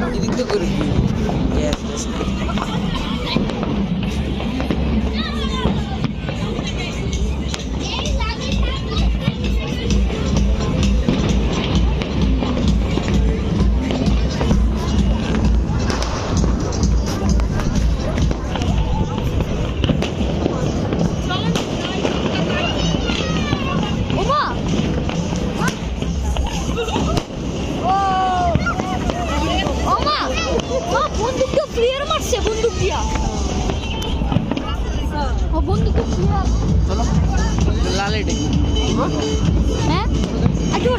এদিক তো করে দিই লালে ডে হ্যাঁ আজুর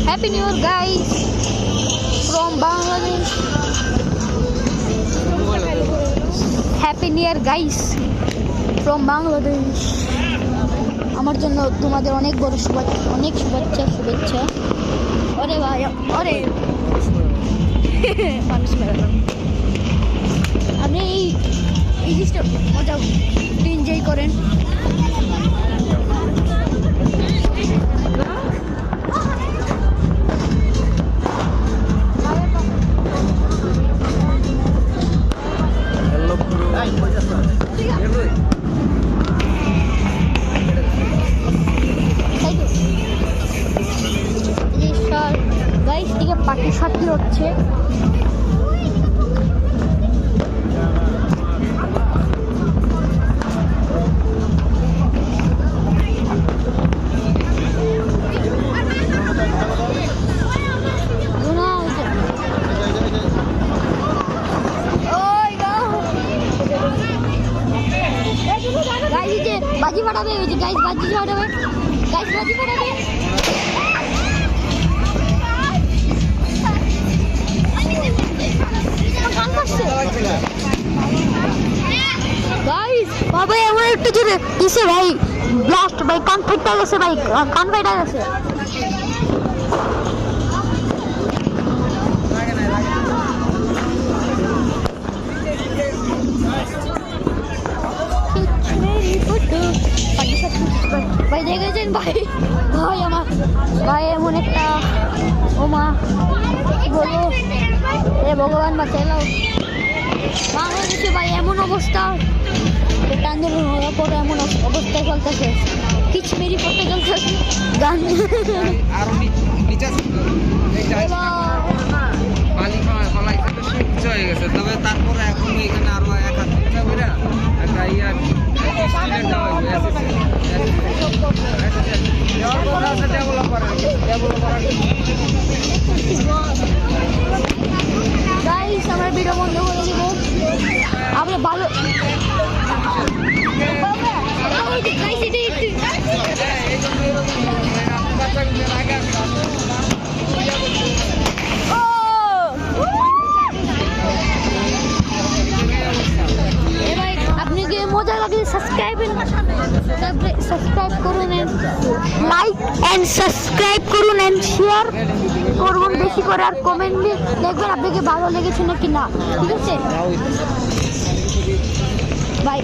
happy new year guys from Bangladesh happy new year guys from Bangladesh আমার জন্য তোমাদের অনেক বড় শুভেচ্ছা ওরে ভাই ওরে মানুষ মেলালাম আপনি এই জিনিসটা মজা এনজয় করেন গাইস দিকে পার্টি সাথী হচ্ছে বাজি ফাটাবে ওই যে গাইস বাজি ফাটাবে গাইস বাবা এমন একটু জোরে কিসে ভাই ব্লাস্ট ভাই কান ফাটা গেছে ভাই কান ফাটা গেছে ভাই দেখেছেন ভাই আমার ভাই এমন একটা ও মা কি বলবো এ ভগবান বাঁচাইলাম বাংলাদেশে ভাই এমন অবস্থা আন্দোলন হওয়ার পরে এমন অবস্থায় চলতেছে কিচমেরি পড়তে চলতেছে গান তবে তারপরে এখন এখানে আরো 1000 টাকা একটা ইয়ার গাইস আমরা ভিডিও বন্ধ করে দিব আমরা ভালো মজা লাগলে সাবস্ক্রাইব করুন লাইক এন্ড সাবস্ক্রাইব করুন এন্ড শেয়ার করুন বেশি করে আর কমেন্ট দিয়ে দেখবেন আপনাকে ভালো লেগেছে নাকি না ঠিক আছে বাই